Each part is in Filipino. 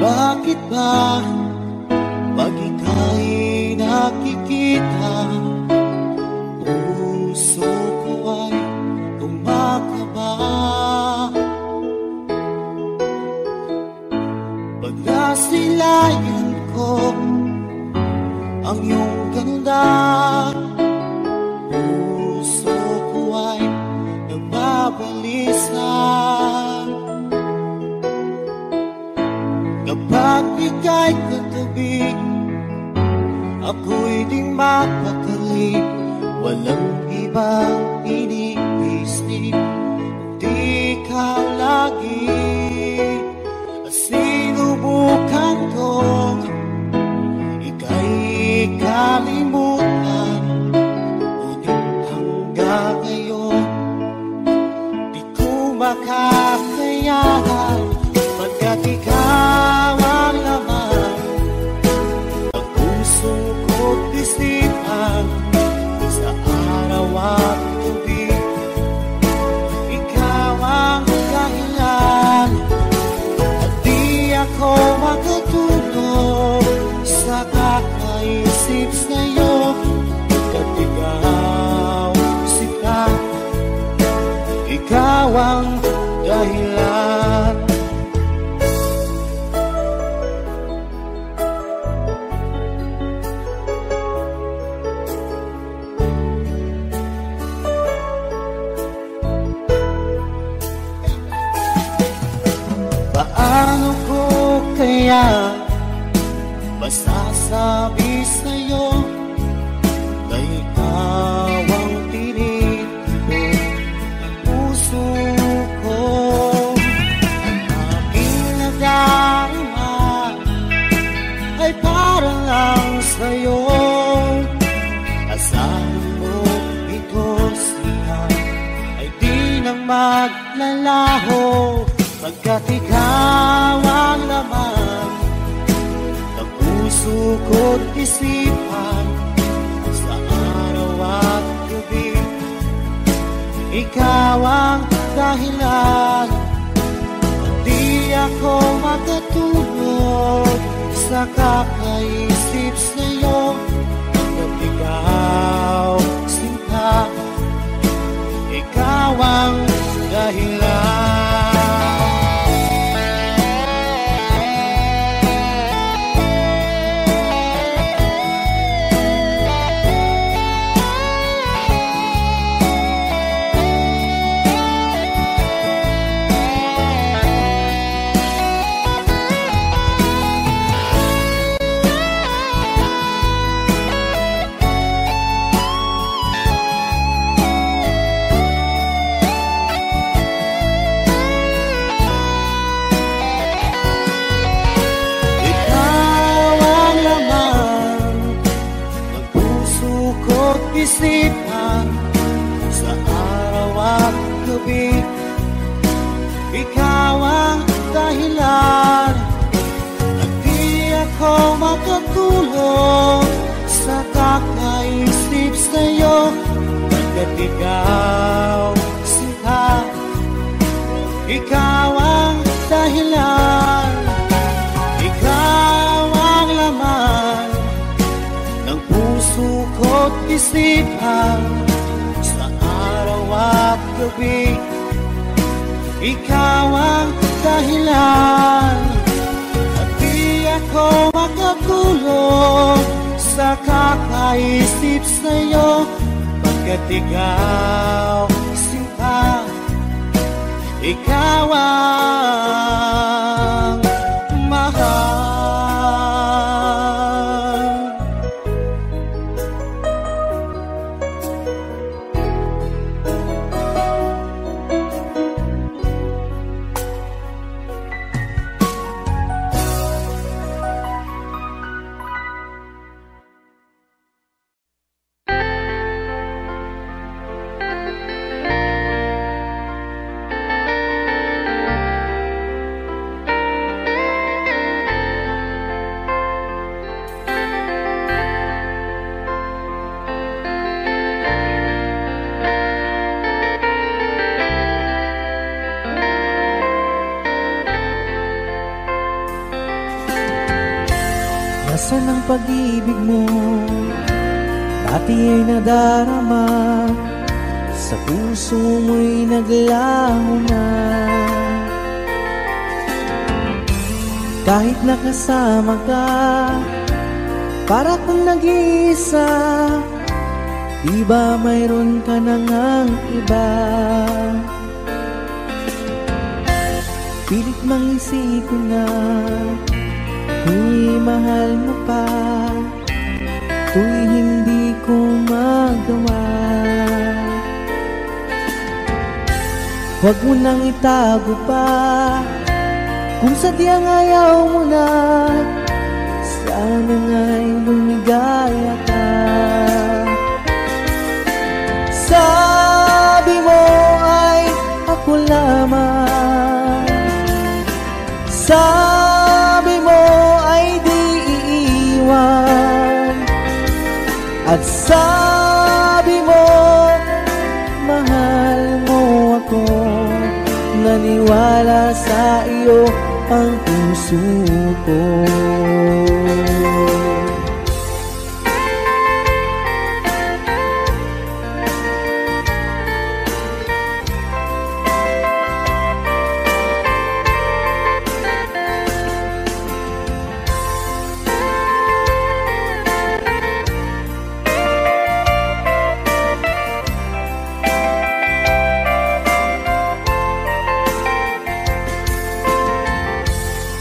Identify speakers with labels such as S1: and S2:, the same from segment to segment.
S1: Bakit ba pag ika'y nakikita, puso ko ay kumakaba? Pag nasilayan ko ang iyong ganda, puso ko ay nagbabalisa. Kapag ika'y katabi, ako'y di mapakali. Walang ibang iniisip, di ikaw lagi. Sinubukan kong ika'y kalimutan, ngunit hanggang ngayon di ko makakayanan. Pagkat ikaw ang laman ng puso ko't isipan, sa araw at gabi, ikaw ang dahilan. At di ako makatulog sa kakaisip sa'yo. Pagkat ikaw sita, ikaw ang dahilan. Paano ko kaya masasabi sa'yo na ikaw ang tinitibok ng puso ko? Ang aking nadarama ay para lang sa'yo. Asahan mo ito siya ay di nang maglalaho. Pagkat ikaw ang laman ng puso ko't isipan, sa araw at gabi, ikaw ang dahilan. Di ako makatulog sa kakaisip sa'yo. Pagkat ikaw sinta, ikaw ang dahilan. Isipan sa araw at gabi, ikaw ang dahilan. At di ako makatulog sa kakaisip sa'yo. Pagkat ikaw sinta, ikaw ang dahilan. Ikaw ang laman ng puso ko't isipan, sa araw at gabi, ikaw ang dahilan. At di ako makatulog sa kakaisip sa'yo. Pagkat ikaw sinta, ikaw ang mahal. Asan ang pag-ibig mo? Dati ay nadarama, sa puso mo'y naglaho na. Kahit nakasama ka, para kung nag-iisa, di ba mayroon ka na ngang iba? Pilit mang isipin na kung mahal mo pa, to'y hindi ko magawa. Huwag mo nang itago pa, kung sadyang ayaw mo na, sana nga'y lumigaya ka. Sabi mo ay ako lamang, sabi mo ay di iiwan, at sabi mo mahal mo ako. Naniwala sa iyo ang puso ko.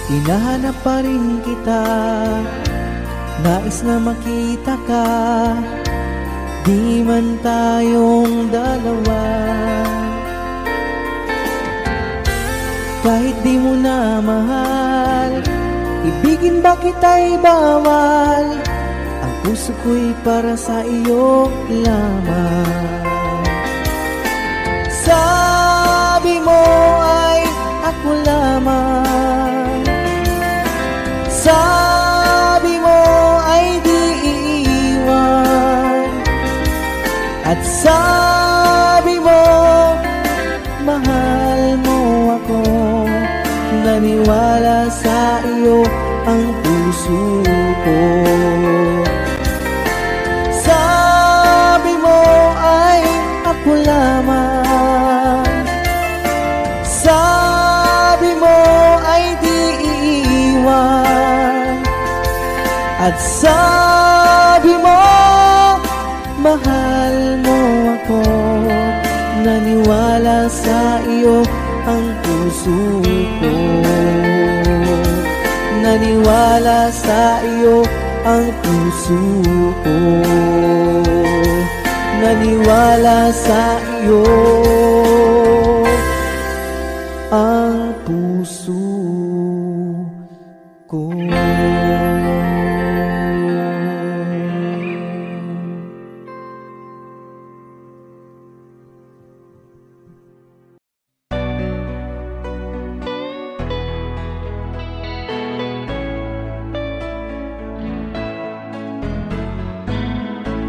S1: Hinahanap pa rin kita, nais na makita ka, di man tayong dalawa. Kahit di mo na mahal, ibigin ba kita'y bawal? Ang puso ko'y para sa iyo lamang. Sabi mo ay ako lamang, sabi mo ay di iiwan, at sabi mo mahal mo ako. Naniwala sa iyo ang puso ko. Sabi mo ay ako lamang, sabi mo ay di iiwan, at sabi mo mahal mo ako. Naniwala sa iyo ang puso ko. Naniwala sa iyo ang puso ko. Naniwala sa iyo ang puso ko.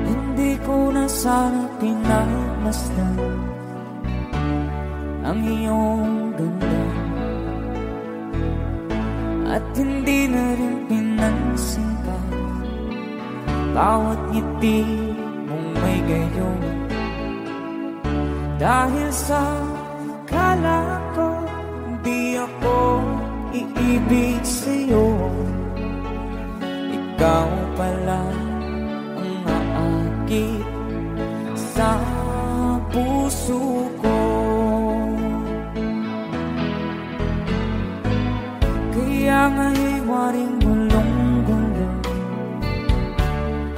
S2: Hindi ko na sana pinagmasdan ang iyong ganda, at hindi na rin pinansin pa bawat ngiti mong may gayon. Dahil sa kala ko di ako iibig sa'yo, ikaw pala ang aakit sa puso ko. Kaya nga'y waring gulong-gulong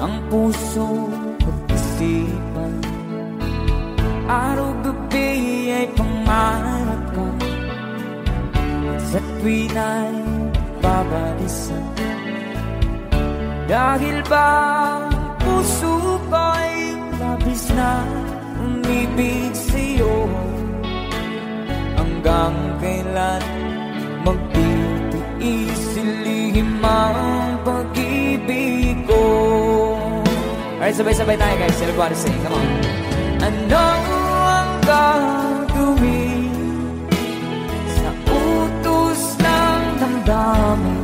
S2: ang puso ko't isipan. Araw-gabi ay pangarap ka, sa tuwin ay babalisan. Dahil ba ang puso ko'y labis na umibig sa'yo, hanggang kailan magtitiis ilihim ang pag-ibig ko. Alright, sabay-sabay tayo guys. Everybody sing, come on. Ano ang gagawin sa utos ng damdamin?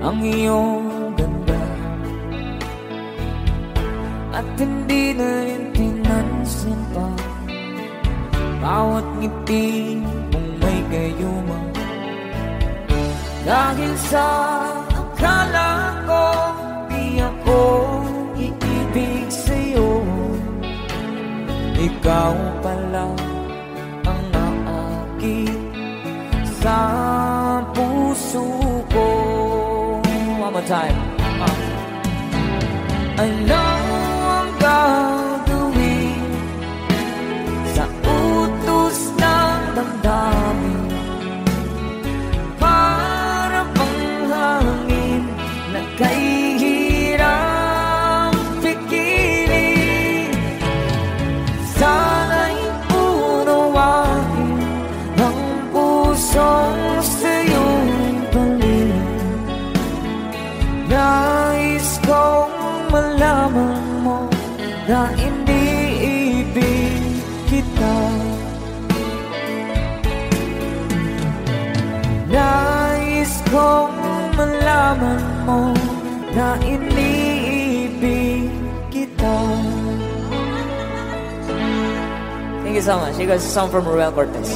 S2: ang iyong ganda, at hindi na rin pinansin pa bawat ngiti mong may gayuma. Dahil sa akala ko di ako iibig sa'yo, ikaw pala ang naakit sa puso ko. One more time. Ano ang gagawin sa utos ng damdamin? Para bang hangin na kahihirang pikirin. Sana'y unawain ang pusong sa'yo'y balik. Nais kong malaman mo na iniibig kita. Nais kong malaman mo na iniibig kita. Thank you so much. You guys, a song from Ruel Cortez.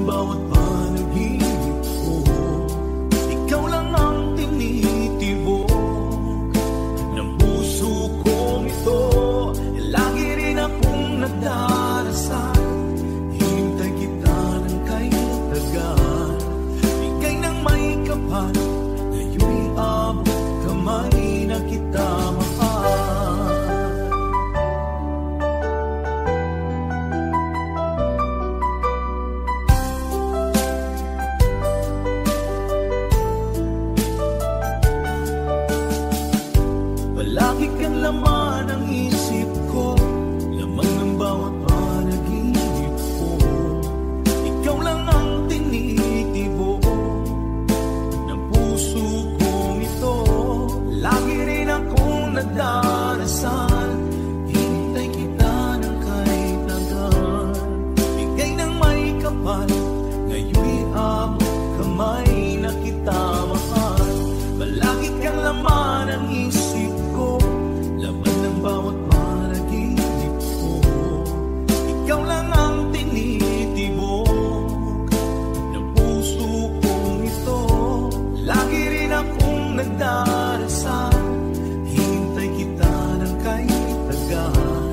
S3: bawat panaginip ko. Ikaw lang ang tinitibok ng puso kong ito. Lagi rin akong nagdarasal, hintay kita ng kay tagal. Bigay ng may kapal, ngayon'y abot kamay na kita mahal. Palagi kang laman ng isip ko, laman ng bawat panaginip ko. Ikaw lang ang tinitibok ng puso kong ito. Lagi rin akong nagdarasal, hintay kita ng kay tagal. Bigay ng may kapal, ngayon'y abot kamay na kita mahal. Palagi kang laman ng isip ko, laman ng bawat panaginip ko. Ikaw lang ang tinitibok ng puso kong ito. Lagi rin akong nagdarasal, hintay kita ng kay tagal.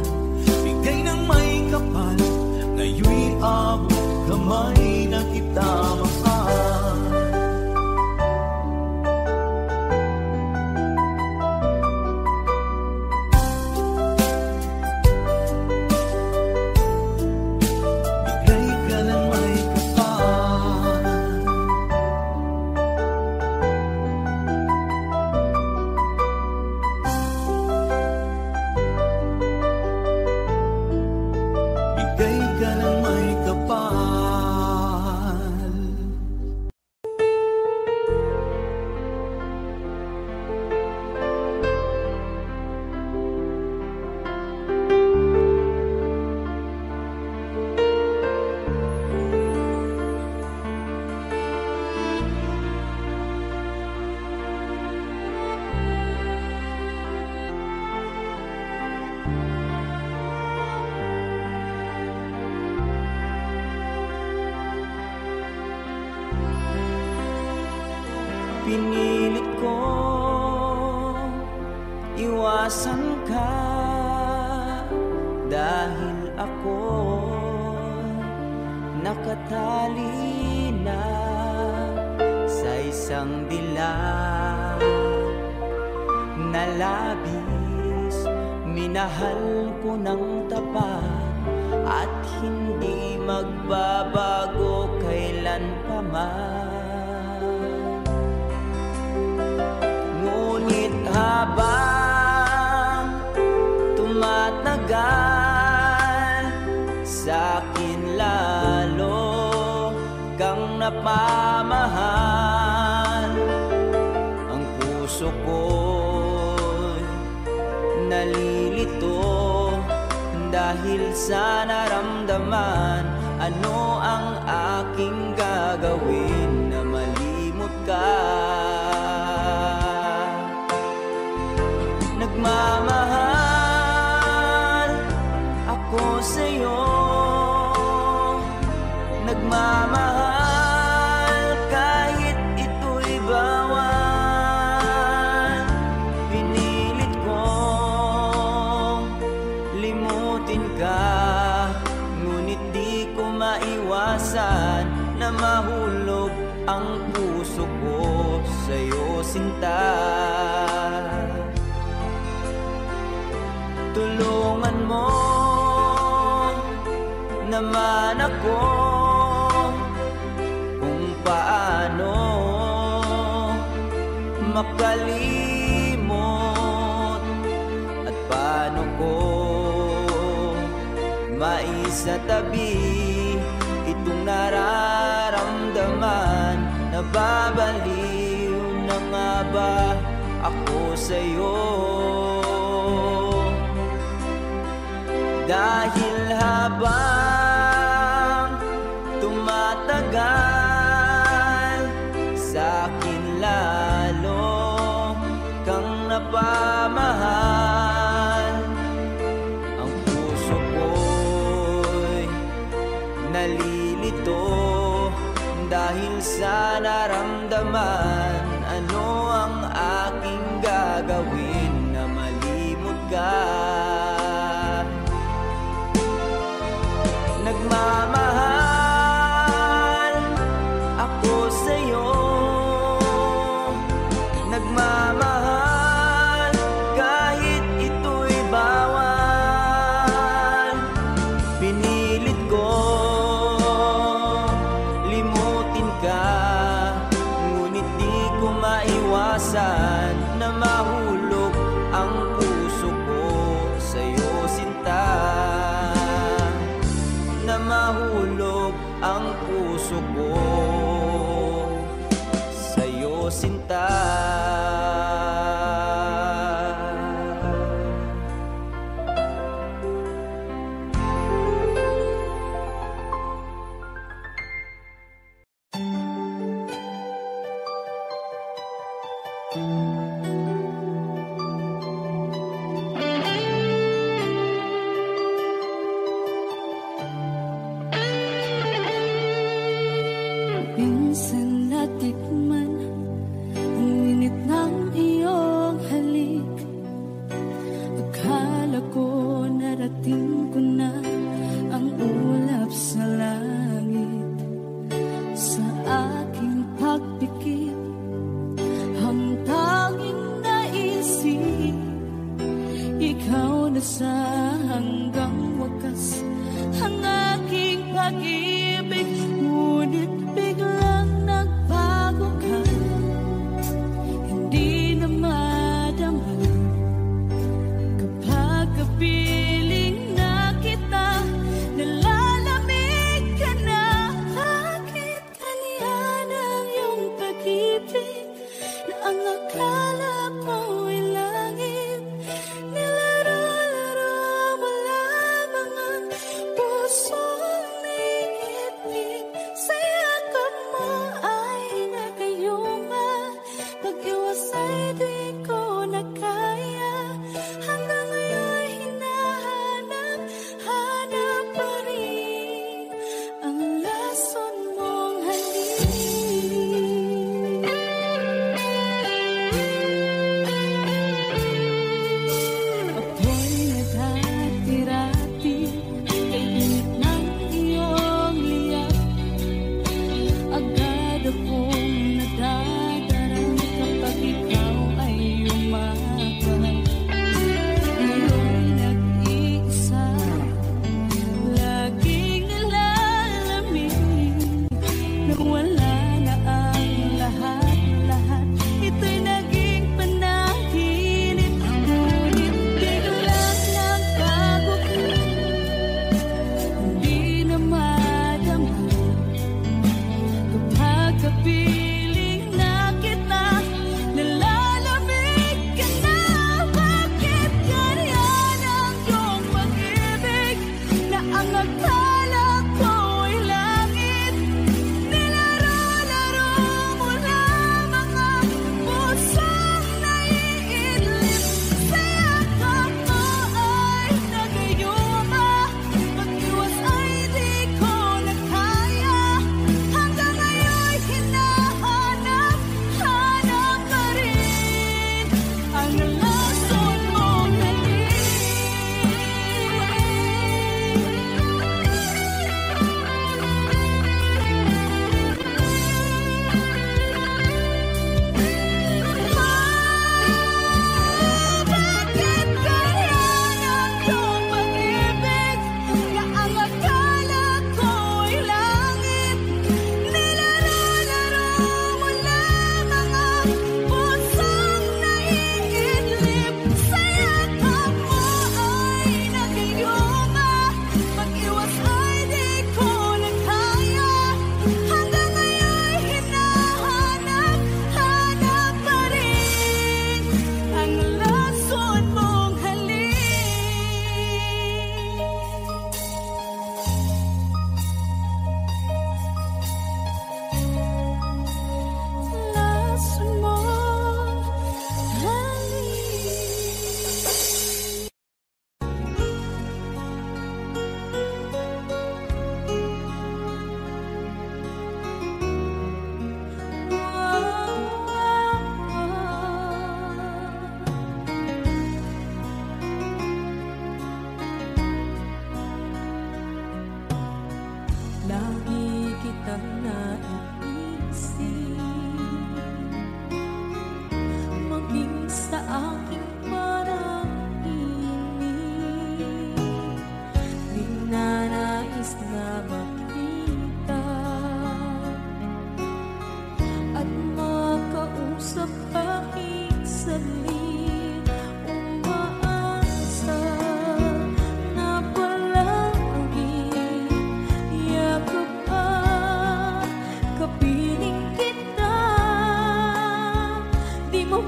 S3: Bigay ng may kapal, ngayon'y abot kamay na kita mahal. Bigay ka ng may kapal. Bigay ka ng may kapal.
S1: Pinilit ko iwasan ka dahil ako nakatali na sa isang dilag na labis. Minahal ko ng tapat at hindi magbabago kailan pa man. Ngunit habang tumatagal, sa'kin lalo kang napamahal. Ang puso ko'y nalilito dahil sa naramdaman. Ano ang aking gagawin na malimot ka? Nagmamahal ako sa'yo, nagmamahal kahit ito'y bawal. Pinilit kong limutin ka, ngunit di ko maiwasan na mahulog ang puso ko sa'yo, sinta. Tulungan mo naman ako kung paano makalimot at paano ko maisatabi itong nararamdaman. Nababaliw na nga ba ako sa'yo? Dahil habang tumatagal, sa'kin lalo kang napamahal. Ang puso ko'y nalilito
S4: dahil sa naramdaman. Ano ang aking gagawin na malimot ka? Nagmamahal ako sa'yo, nagmamahal kahit ito'y bawal. Pinilit ko limutin ka, ngunit di ko maiwasan na mahulog ang puso ko sa'yo, sinta. Na mahulog ang puso ko sa'yo, sinta.
S5: Minsan natikman ang init ng iyong halik. Akala ko narating ko na ang ulap sa langit. Sa aking pagpikit, ang tanging naisip, ikaw na sa hanggang wakas ang aking pag-ibig. Ngunit biglang nagbago ka, hindi na madama kapag kapiling na kita, nalalamig ka na. Bakit ganyan ang iyong pag-ibig na ang akala ko'y langit? Nilaro-laro mo lamang ang pusong naigit-git. Sa yakap mo ay nagayuma, pag-iwas ay di ko na kaya. Hanggang ngayon hinahanap pa rin ang lason mong halik. Apoy na dati-rati, kay init ng iyong liyak. Agad akong nadadarang kapag ikaw ay umaakay. Ngayon nag-iisa, laging nalalamig, na wala na ang lahat-lahat. Ito'y naging panaginip, ngunit biglang nagbago ka, hindi na madama kapag kapiling na kita, nalalamig ka na. Bakit ganyan ang iyong pag-ibig na ang akala ko'y langit? Nilaro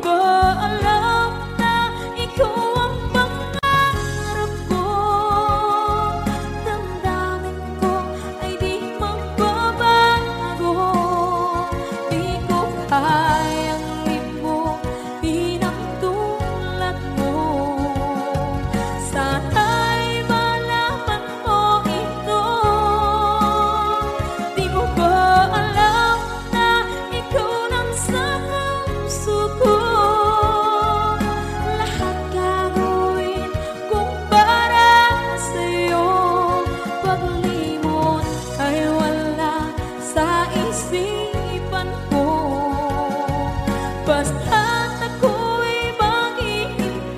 S5: ba alam na ikaw ang pangarap ko? Damdamin ko ay di magbabago. Di ko kayang limutin ang tulad mo. Sana'y malaman mo ito. Di mo ba alam na ikaw lang sa puso ko? Lahat gagawin kung para sa'yo. Paglimot ay wala sa isipan ko. Basta't ako'y maghihintay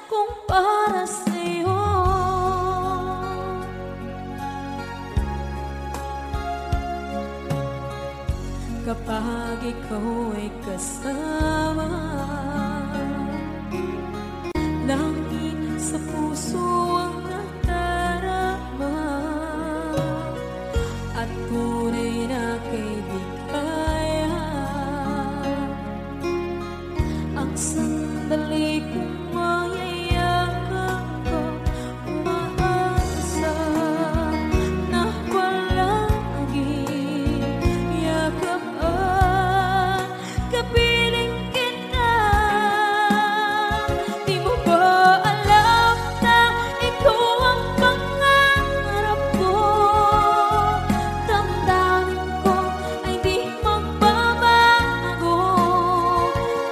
S5: kung para sa'yo. Kapag ikaw ay kasama, langit sa puso ang nadarama, at tunay na kaibigan. Ang sandali kong mayayakap ko, umaasa na palaging yakap at kapiling kita. Di mo ba alam na ikaw ang pangarap ko? Damdamin ko ay di magbabago.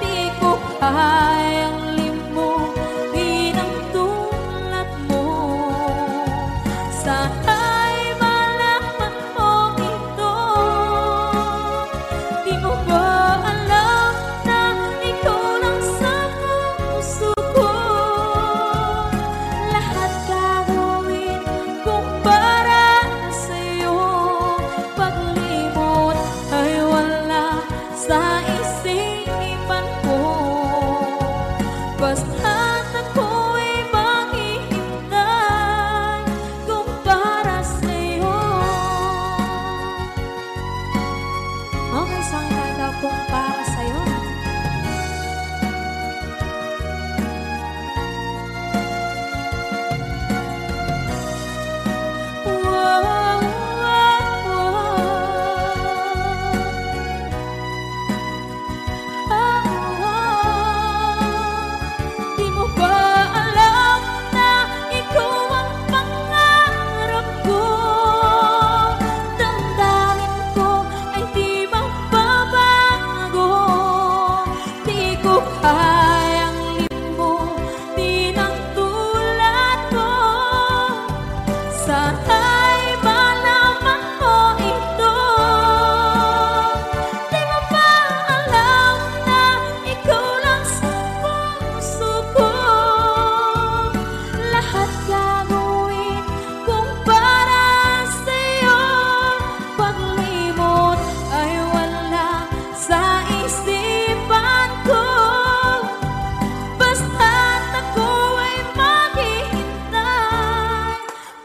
S5: Di ko kayang limutin ang tulad mo. Sana'y malaman mo ito. Di mo ba alam na ikaw lang sa puso ko? Lahat gagawin kung para sa'yo. Paglimot ay wala sa isipan ko. Basta't ako'y maghihintay kung para sa'yo. Okay, saan kanta kung para sa'yo? Di mo ba alam na ikaw ang pangarap ko? Damdamin ko ay di magbabago. Di ko kayang limutin ang tulad ko. Sana'y malaman mo ito. Di mo ba alam na ikaw lang sa puso ko? Lahat gagawin kung para sa'yo. Paglimot ay wala sa isipan ko. Basta't ako ay maghihintay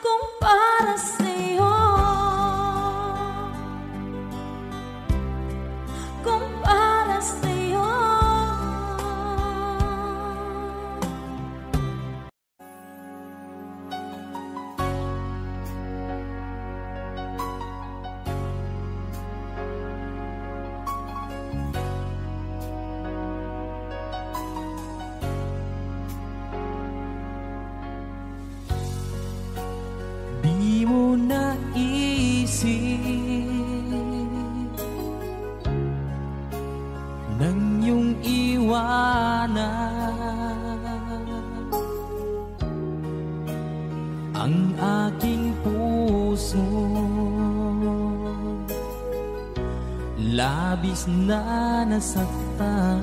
S5: kung para sa'yo. Kung para sa'yo.
S3: Di mo naisip nang iyong iwanan ang aking puso. Labis na nasaktan,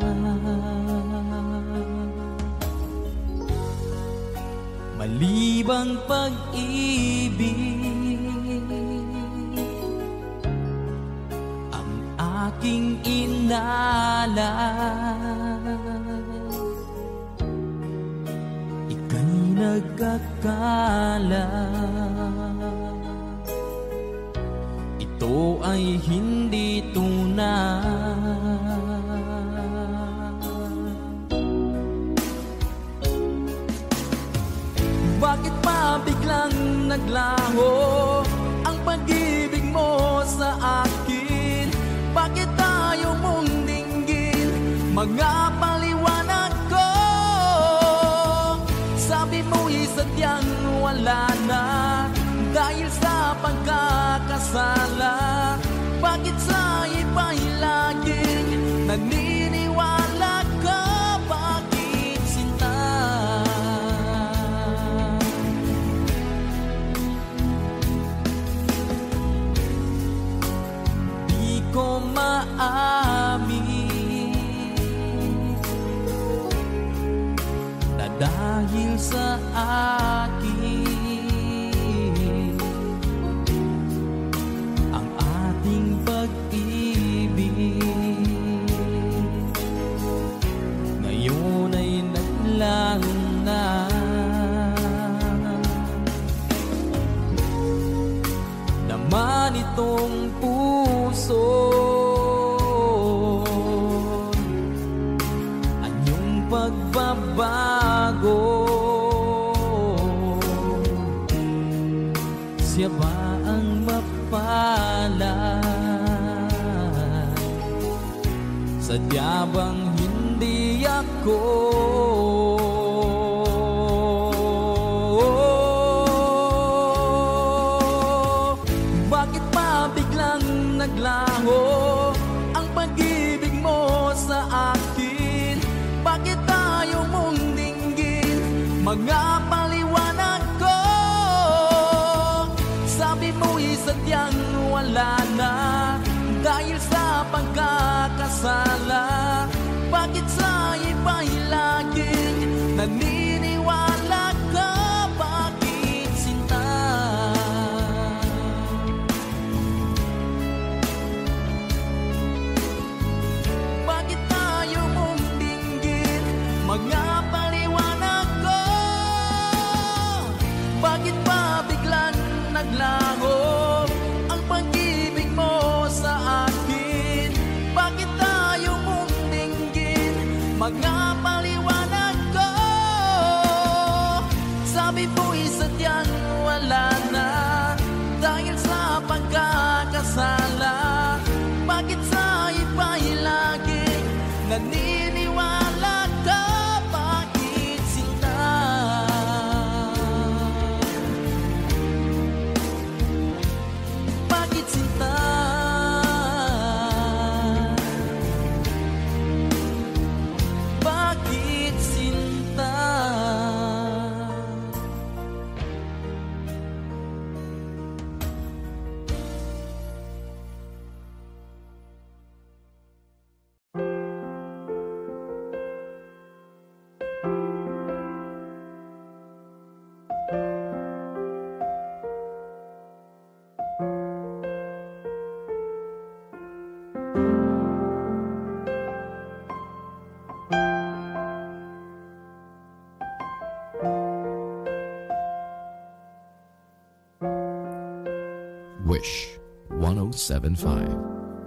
S3: malibang pag-ibig ang aking inalay. Ika'y nagkakala, ito ay hindi tunay. mga paliwanag ko. Sabi mo'y sadyang wala na dahil sa pagkakasala. Bakit sa iba'y laging naniniwala ka? Bakit sinta? Di ko maamin na dahil sa akin ang ating pag-ibig ngayon ay naglang na. Naman itong puso anyong pagbabago. Siya ba ang mapalad? Sadya bang hindi ako? Bakit ba biglang naglaho ang pag-ibig mo sa akin? Bakit tayo mong dinggin mga paliwanag ko? Sabi mo'y sadyang wala na dahil sa pagkakasala. Bakit sa iba'y laging naniniwala ka? Bakit sinta? Bakit tayo mong dinggin mga paliwanag ko? Bakit ba biglang naglaho ang pag-ibig mo sa akin? Bakit tayo mong dinggin mga paliwanag ko? Sabi mo'y sadyang wala na dahil sa pagkakasala. Bakit sa iba'y laging naniniwala ka? Bakit sinta? Bakit sinta? Bakit sinta?
S6: Wish 107.5.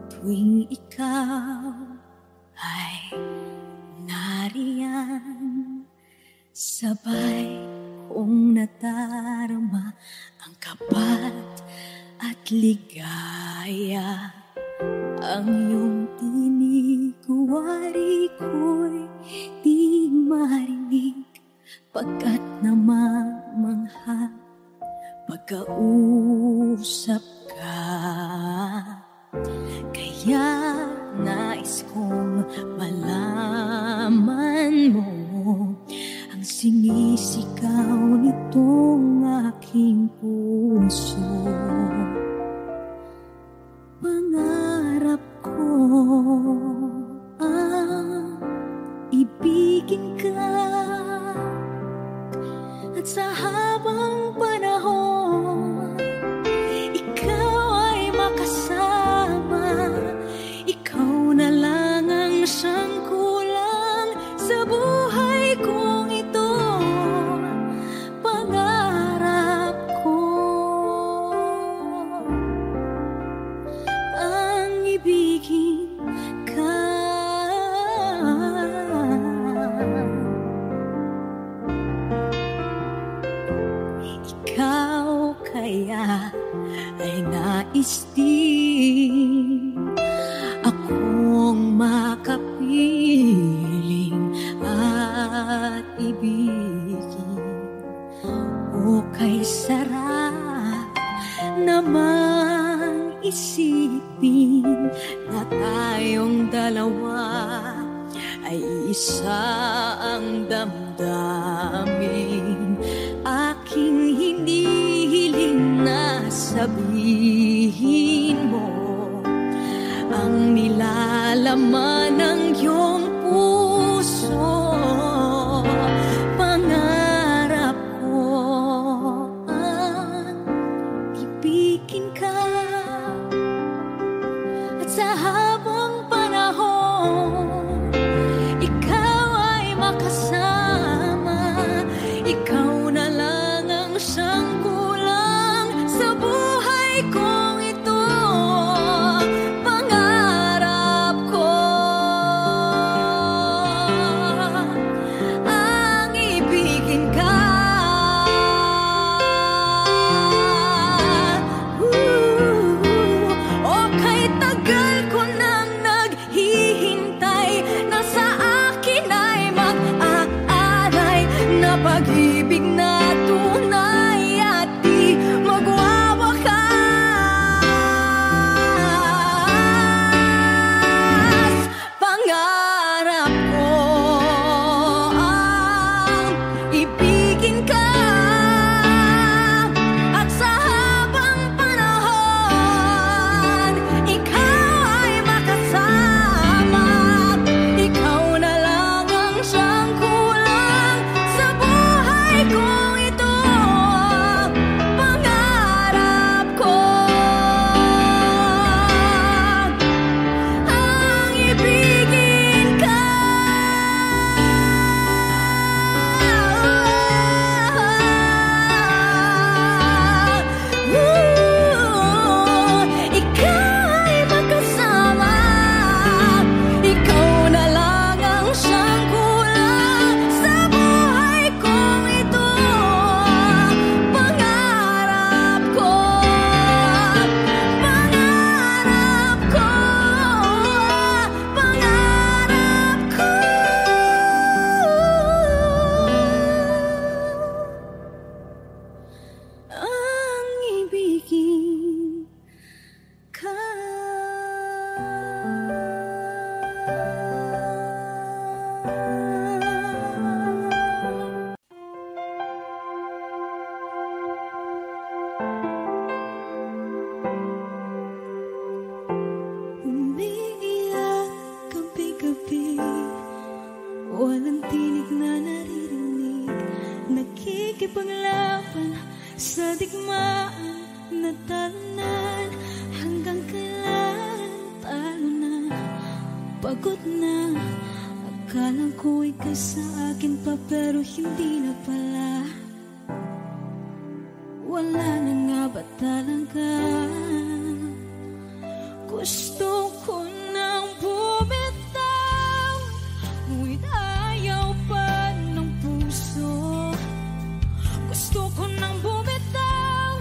S5: Tuwing ikaw ay nariyan, sabay kong nadarama ang kapat at ligaya. Ang iyong tinig, wari ko'y di marinig, pagkat namamangha pagkausap ka. Kaya nais kong malaman mo ang sinisigaw nitong aking puso. Pangarap ko ang ibigin ka, at sa habang panahon ikaw ay makasama, tayong dalawa ay isa ang damdamin. Aking hinihiling na sabihin mo ang nilalaman ng iyong puso. Pangarap ko ang ibigin ka, at sa habang panahon ikaw ay makasama. Ikaw na lang ang siyang kulang sa buhay kong ito. Pangarap ko ang ibigin ka. O kahit tagal ko nang naghihintay, nasa akin ay mag-aalay na pag-ibig na tunay at di magwawakas. Pangarap ko ang ibigin ka, at sa habang panahon ikaw ay makasama. Ikaw na lang ang siyang kulang sa buhay kong ito. Pangarap ko ang ibigin ka. Ikaw ay makasama. Ikaw na lang ang siyang kulang sa buhay kong ito. Pangarap ko, pangarap ko, pangarap ko ang ibigin ka. Umiiyak gabi-gabi, walang tinig na naririnig, nakikipaglaban sa digmaan na talunan. Hanggang kailan talo na, pagod na. Akala ko ikaw sa akin pa, pero hindi na pala. Wala na nga ba talaga? Gusto ko nang bumitaw, ngunit ayaw pa ng puso. Gusto ko nang bumitaw,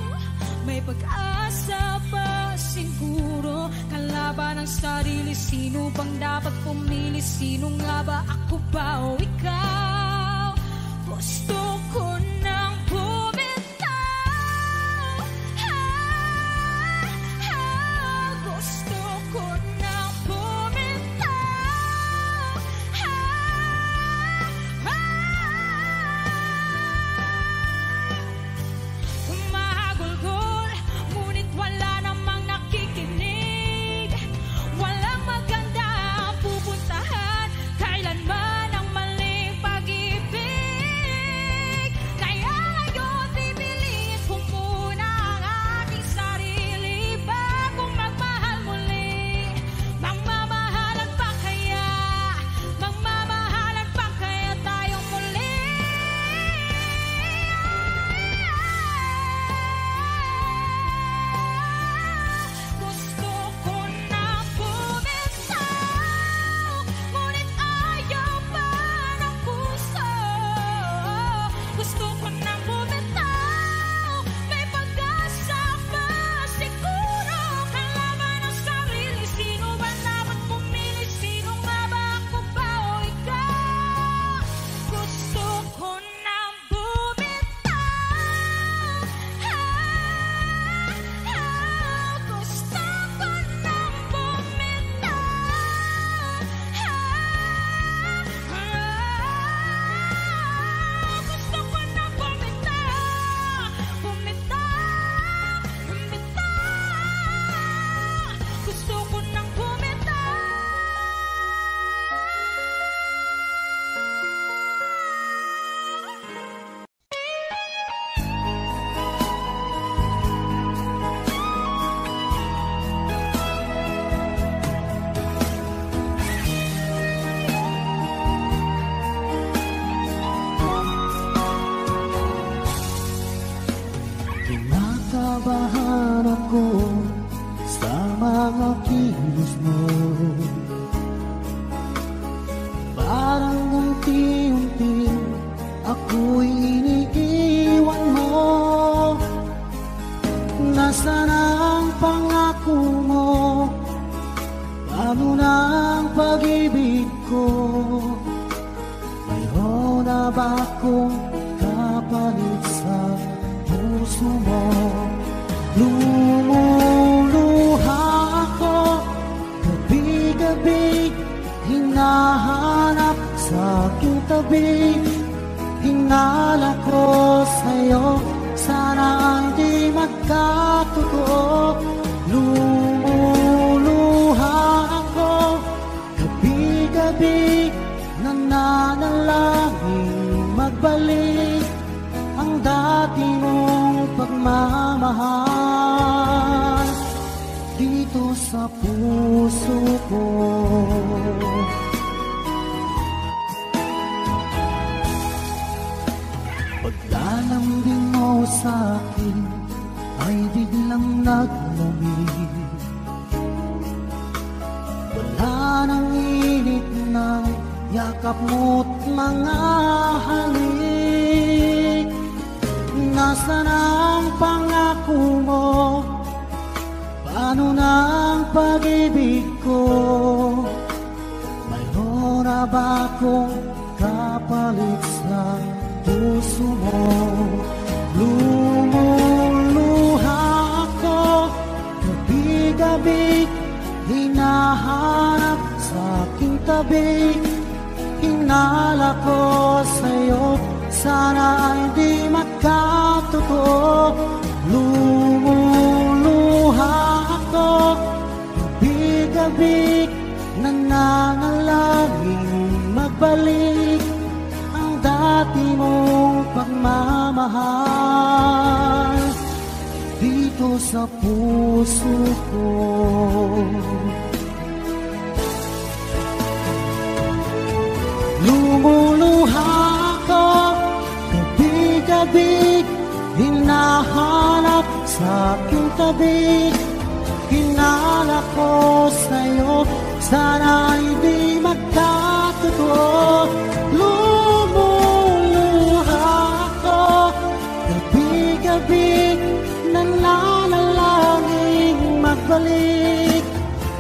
S5: may pag-asa pa siguro. Kalaban ng sarili, sino bang dapat pumili? Sino nga ba, ako ba o ikaw? Gusto ko nang bumitaw, gusto ko nang bumitaw, Mahagulgol, ngunit wala namang nakikinig. Walang maganda ang pupuntahan, kailanman ang maling pag-ibig.
S1: kilos mo. Parang unti-unti ako'y iniiwan mo. Nasaan ang pangako mo? Paano na ang pag-ibig ko? Mayroon na ba akong kapalit sa puso mo? Lumuluha ako, gabi-gabi hinahanap sa aking tabi. Hinala ko sa'yo, sana hindi magkatotoo. Lumuluha ako, gabi-gabi nananalangin magbalik ang dati mong pagmamahal dito sa puso ko. Paglalambing mo sa'kin ay biglang naglamig. Wala nang init ng yakap mo't mga halik. Nasaan ang pangako mo? Paano na ang pag-ibig ko? Mayroon na ba akong kapalit sa puso mo? Lumuluha ako, gabi-gabi hinahanap sa aking tabi. Hinala ko sa'yo, sana hindi magkatotoo. Lumuluha ako, gabi-gabi nananalangin magbalik ang dati mong pagmamahal dito sa puso ko. Lumuluha ako, gabi-gabi hinahanap sa aking tabi. Hinala ko sa'yo, sana hindi magkatotoo. Lumuluha ako, gabi-gabi nananalangin magbalik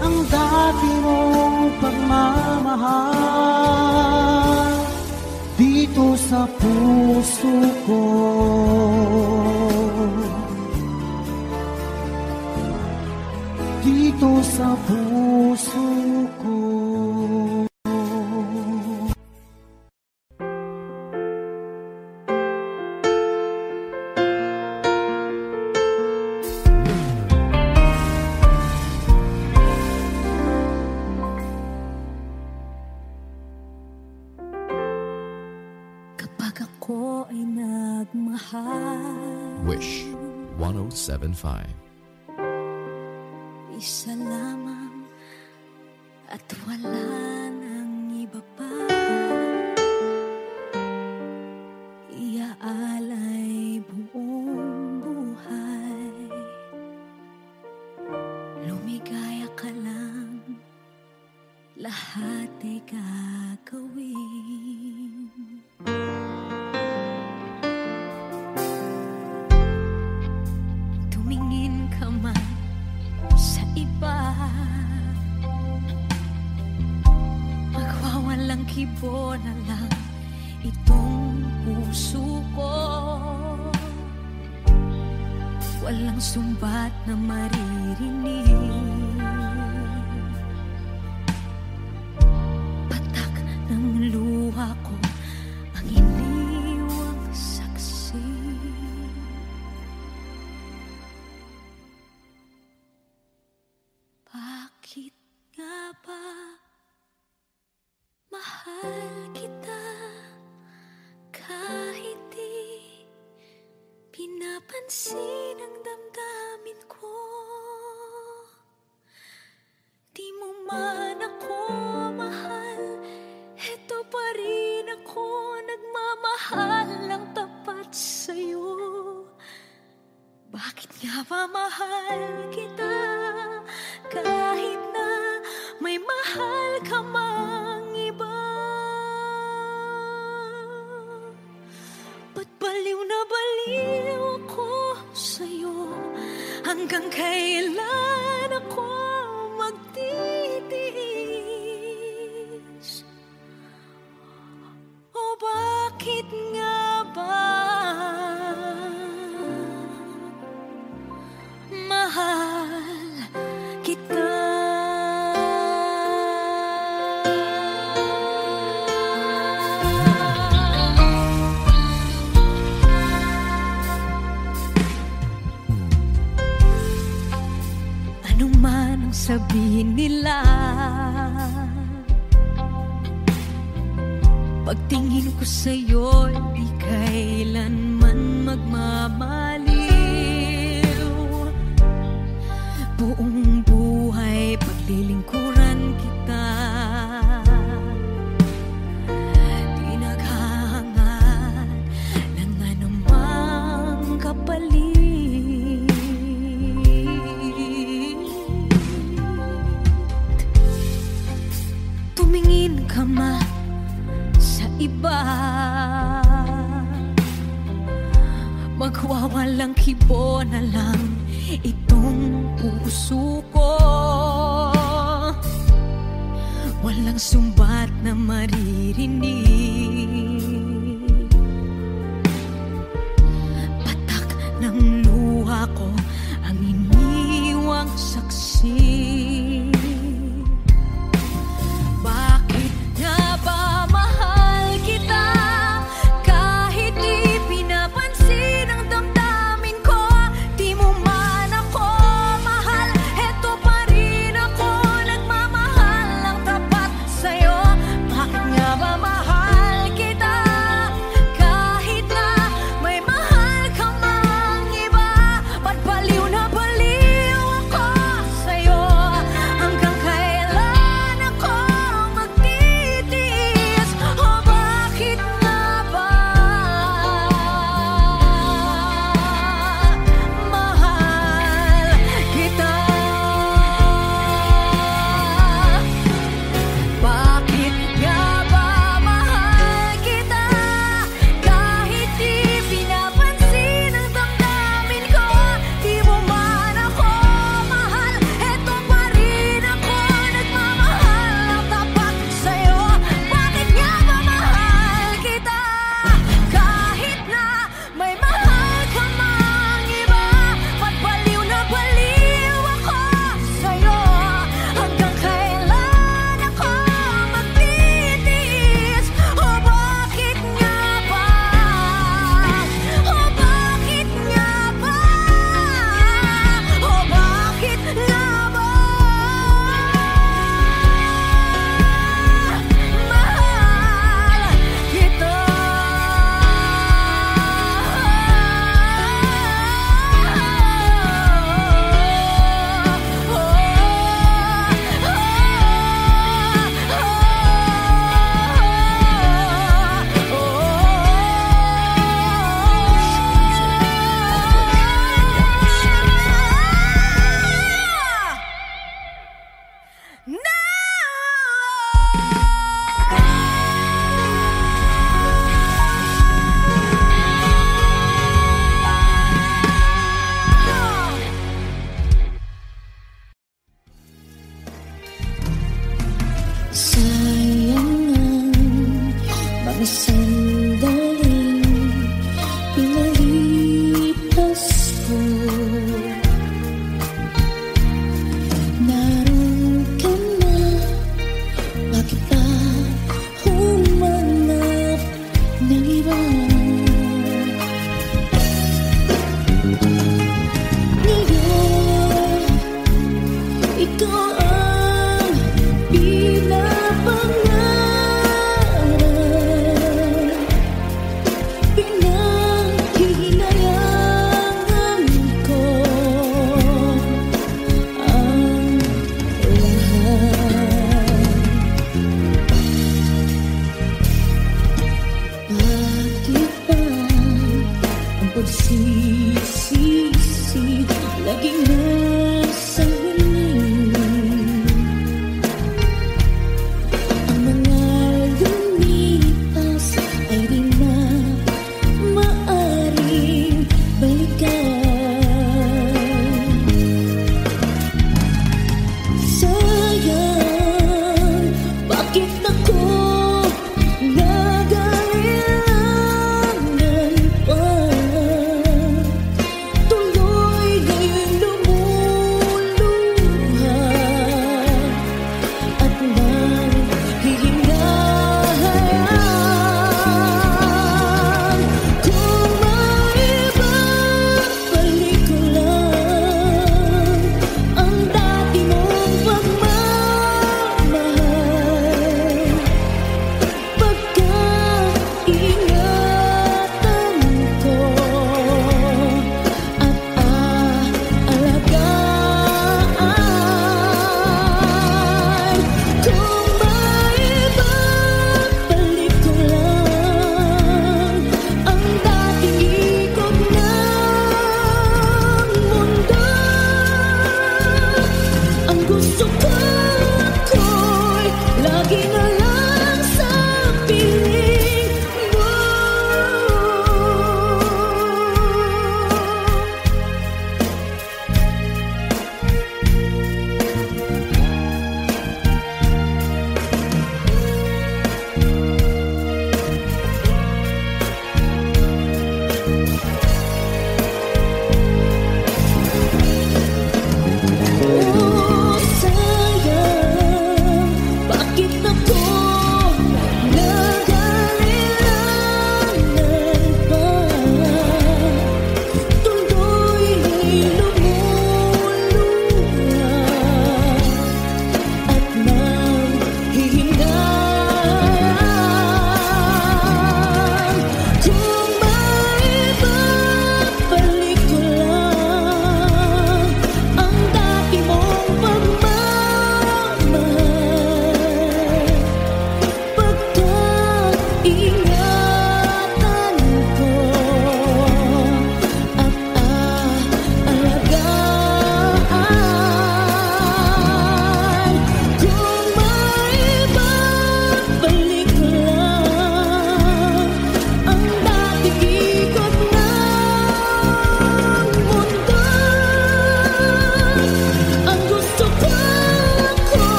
S1: ang dati mong pagmamahal dito sa puso ko. Dito sa puso ko.
S5: Kapag ako ay nagmahal,
S6: Wish 107.5.
S5: isa lamang at wala nang iba pa. Iaalay buong buhay, lumigaya ka lang, lahat ay gagawin. Tumingin ka man sa iba, magwawalang kibo na lang itong puso ko. Walang sumbat na maririnig, patak ng luha ko ang iniwang saksi. Bakit nga ba mahal kita kahit di pinapansin ang damdamin ko? Di mo man ako mahal, eto pa rin ako nagmamahal ng tapat sa'yo. Bakit nga ba mahal kita kahit na ka mang iba. Ba't baliw na baliw ako sa'yo? Hanggang kailan ako magtitiis? O bakit nga ba mahal kita? Anong man ang sabihin nila, pagtingin ko sa'yo, di kailanman magmamaliw. Buong buhay paglilingkuran kita, di naghahangad ng anumang kapalit. Tumingin ka man sa iba, magwawalang kibo na lang itong puso ko. Walang sumbat na maririnig, patak ng luha ko ang iniwang saksi. Bakit nga ba mahal kita? Kahit di pinapansin ang damdamin ko, di mo man ako mahal, eto pa rin ako nagmamahal ng tapat sa'yo. Bakit nga ba mahal kita? Kahit na may mahal ka mang iba, ba't baliw na baliw ako sa'yo? Hanggang kailan ako magtitiis? O bakit nga ba mahal kita? Bakit nga ba mahal kita? Kahit di pinapansin ang damdamin ko, di mo man ako mahal, eto pa rin ako nagmamahal ng tapat sa'yo. Bakit nga ba mahal kita? Kahit na may mahal ka mang iba, ba't baliw na baliw ako sa'yo? Hanggang kailan ako magtitiis? O bakit nga ba? O bakit nga ba? O bakit nga ba? Mahal kita. Sayang ang mga sandaling pinalipas ko. Naroon ka na, bakit pa humanap ng iba? Ngayon, ito ang pinapangarap.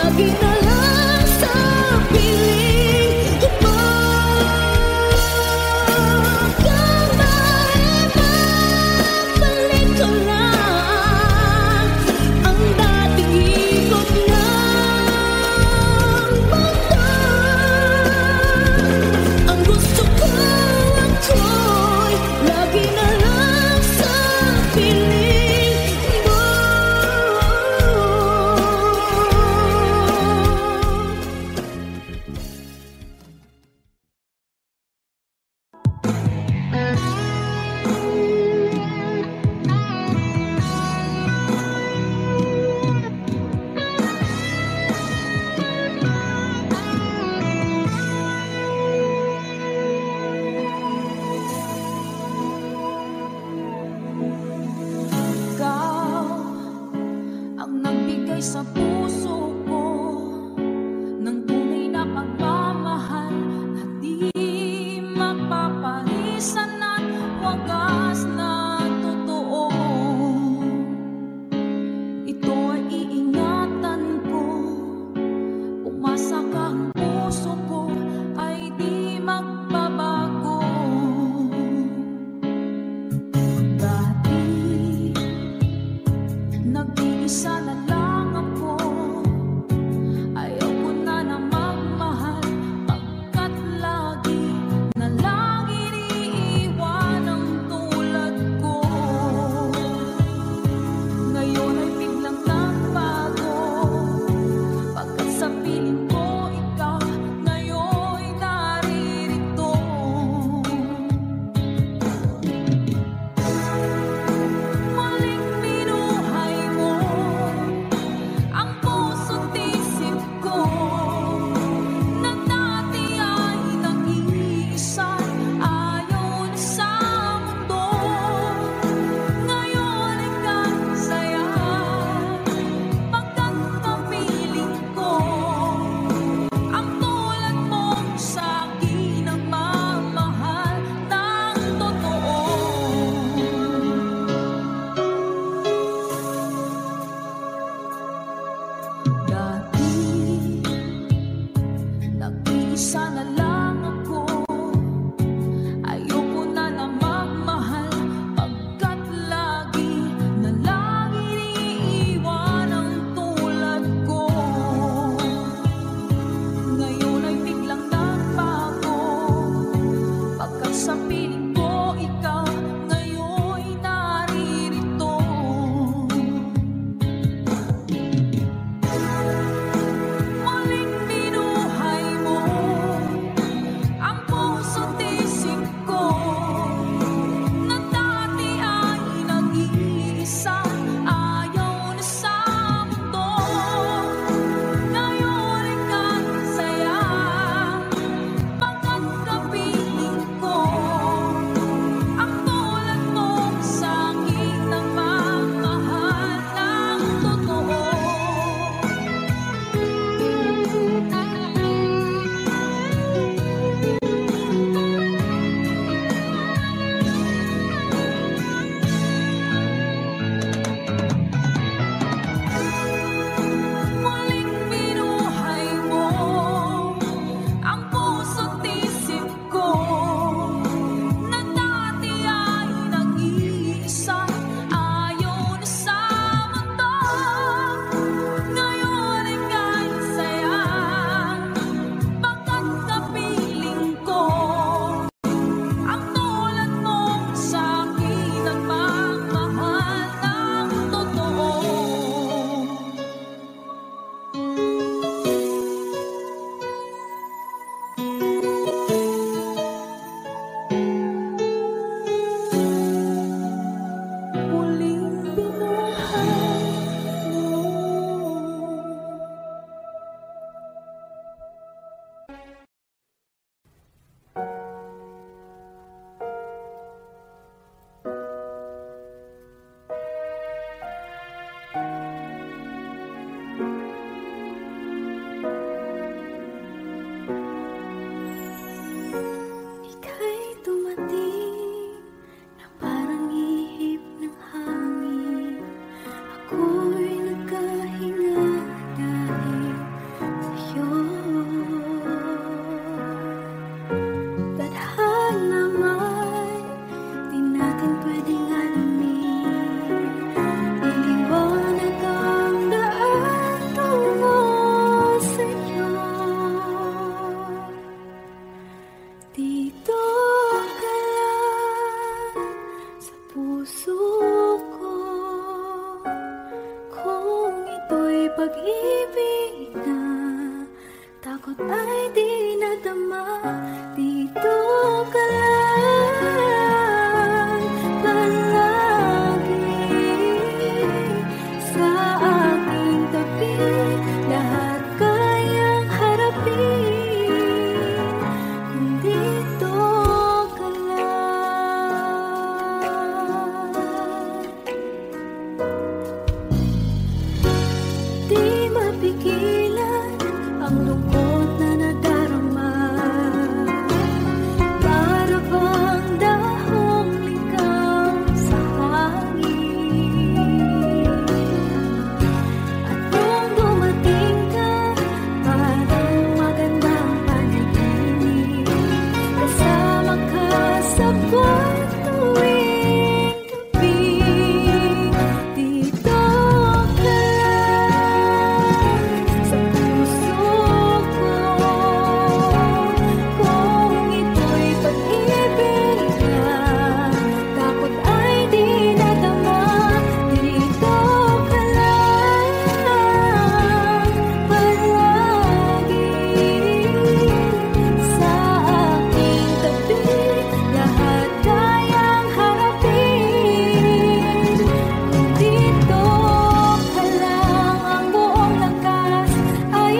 S5: lagi na lang sa piling ko pa. Balik ko lang ang dating ikot ng mundo. Ang gusto ko ako'y lagi na lang sa piling mo.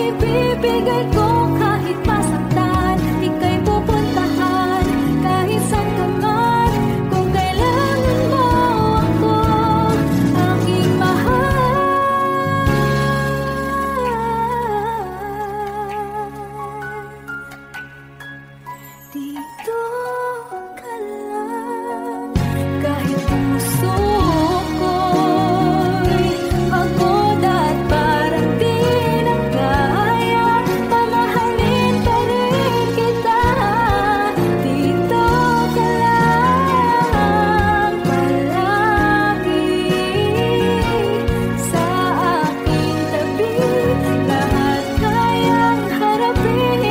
S5: ibibigay ko kahit masaktan. Ika'y pupuntahan kahit saan ka man. Kung kailangan mo ako, aking mahal. Dito ka lang, kahit puso ko'y pagod at parang di na kaya, mamahalin pa rin kita. Dito ka lang palagi, sa aking tabi, lahat kayang harapin.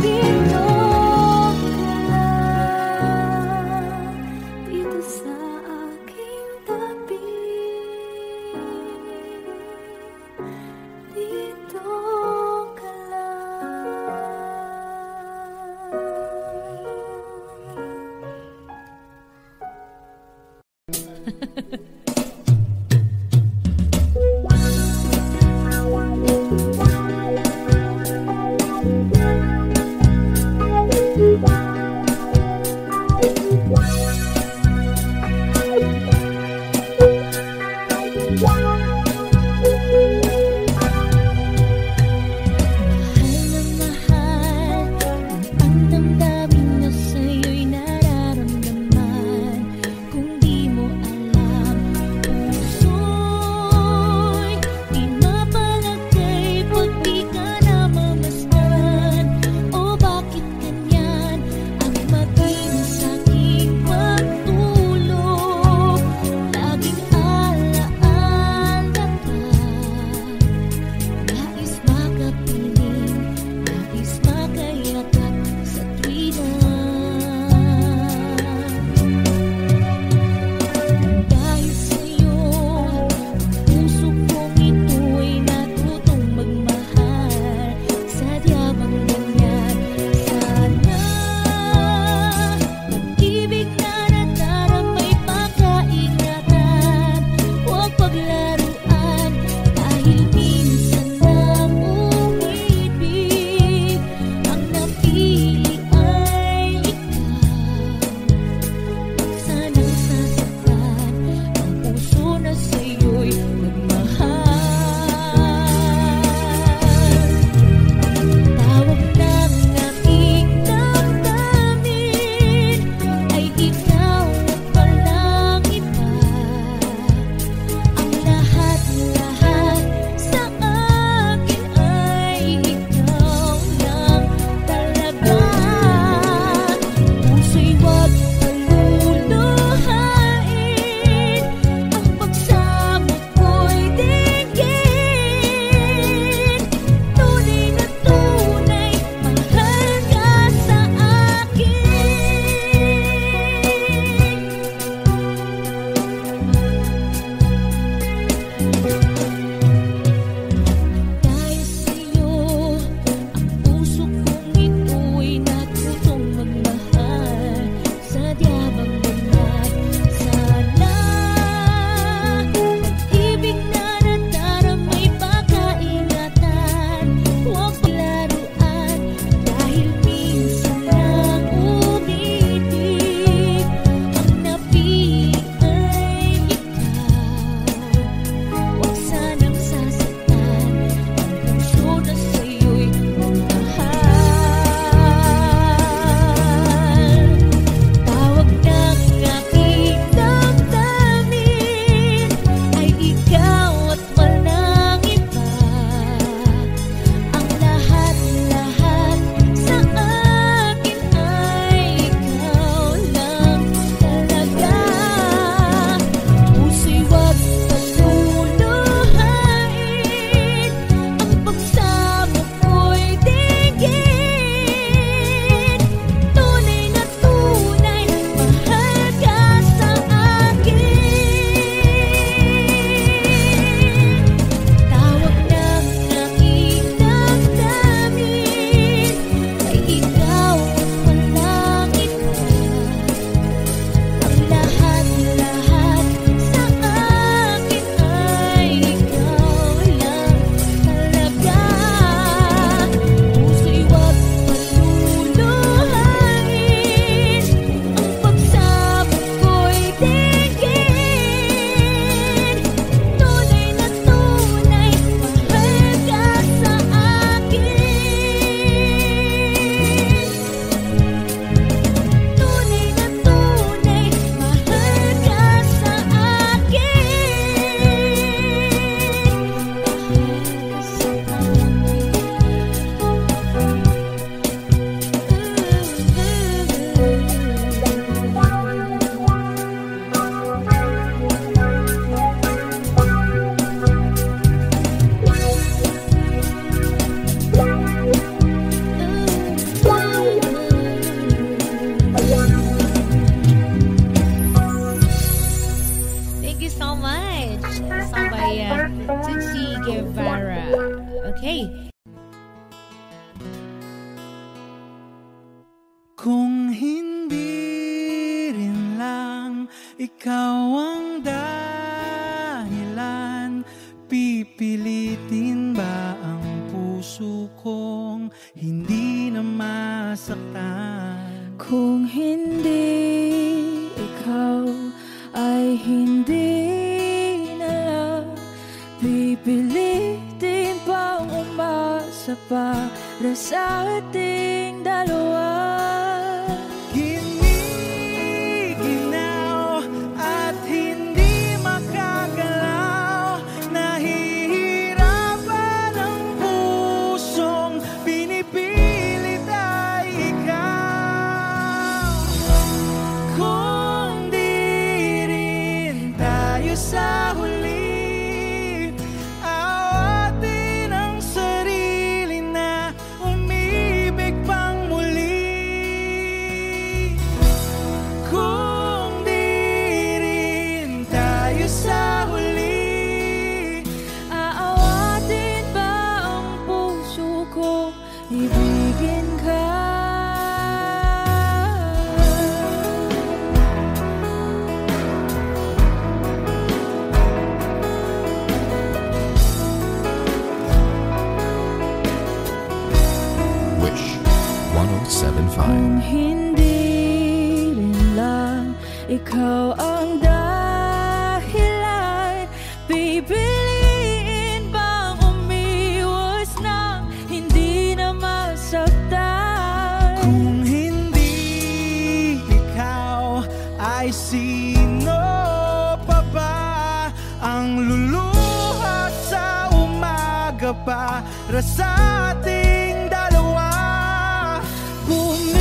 S5: Dito ka lang, dito sa aking tabi. Dito ka lang.
S7: Okay.
S3: Kung hindi rin lang ikaw ang dahilan, pipilitin ba ang puso kong hindi na masaktan?
S5: Kung hindi ikaw ay hindi na lang, pipilitin bang umasa para sa ating dalawa?
S3: Giniginaw at hindi makagalaw, nahihirapan ang pusong pinipilit ay ikaw. Kung di rin tayo sa huli, awatin ang sarili na umibig pang muli. Kung di rin tayo sa huli,
S5: Aawatin ba ang puso ko, ibigin ka?
S6: Wish 1075.
S5: Kung hindi rin lang ikaw ang dahilan, pipiliin bang umiwas ng hindi na masaktan?
S3: kung hindi ikaw, ay sino pa ba ang luluha sa umaga para sa ating dalawa?
S5: Bumibitaw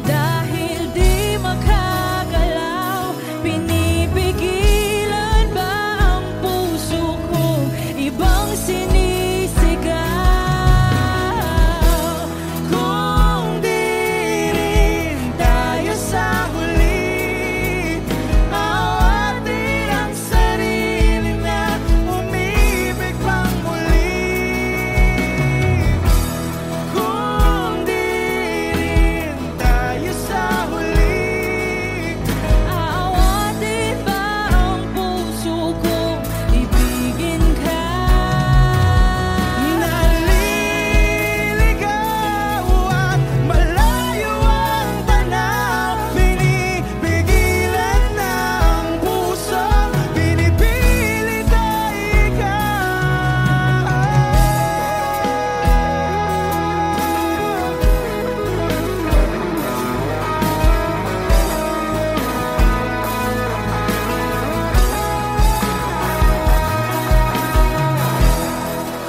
S5: dahil di makagalaw, pinipigilan ba ang puso ko, ibang sinisigaw?
S3: Kung di rin tayo sa huli, awatin ang sarili na umibig pang muli. Kung di rin tayo sa huli,
S5: Aawatin ba ang puso ko, ibigin ka?
S3: naliligaw at malayo ang tanaw, pinipigilan ng puso, pinipilit ay ikaw.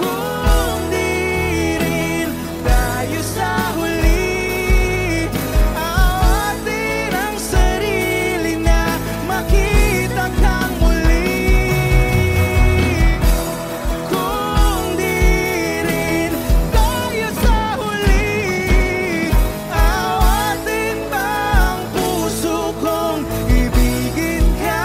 S3: Kung di rin tayo sa huli, awatin ang sarili na makita kang muli. Kung di rin tayo sa huli, awatin ba ang puso kong ibigin ka?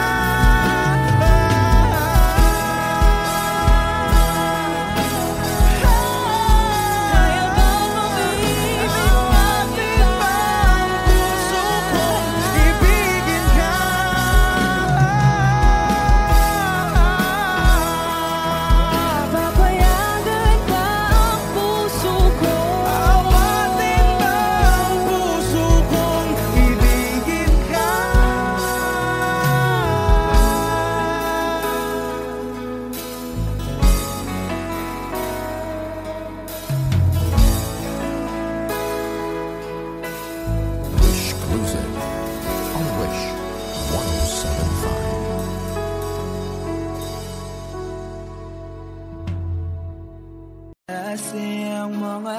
S5: Kaya bang umibig
S3: Awatin ba ang puso kong ibigin ka?
S5: Papayagan ba ang puso ko?
S3: Awatin ba ang puso kong ibigin ka?
S6: Wish Cruiser on Wish 1075.
S3: Kasi ang mga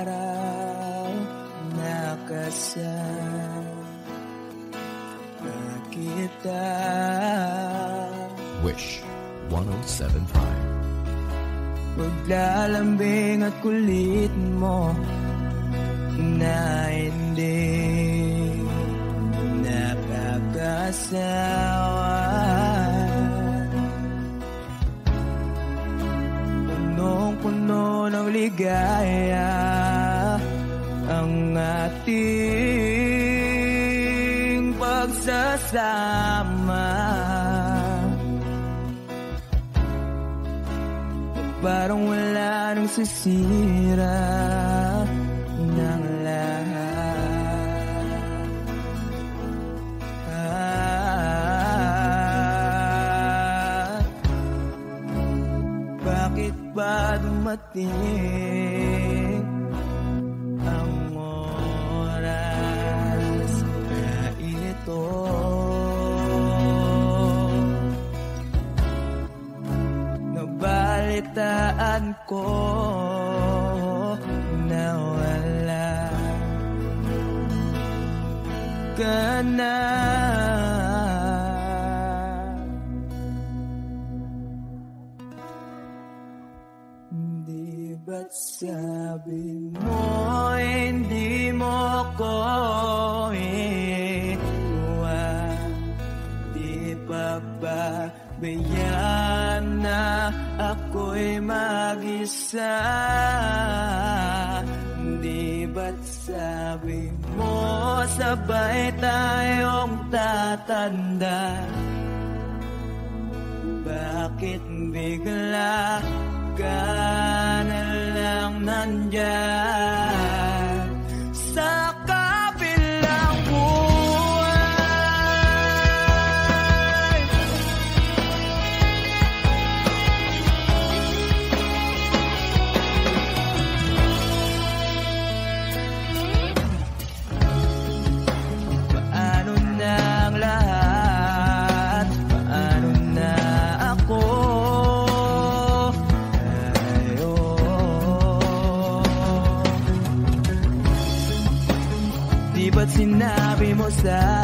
S3: araw nakasama kita.
S6: Wish 1075.
S3: Paglalambing at kulit mo na hindi nakakasawa. ng ligaya ang ating pagsasama. Parang wala nang sisira ng lahat. Bakit ba dumating ang oras na ito? Nabalitaan ko na wala ka na. Di ba't sabi mo hindi mo ko iwan? Di pa ba bayaan na ako'y mag-isa? Di ba't sabi mo sabay tayong tatanda? Bakit bigla ka na lang nandyan sa kabilang buhay? Paano na ang lahat? Paano na ako? Di ba't sinabi mo sa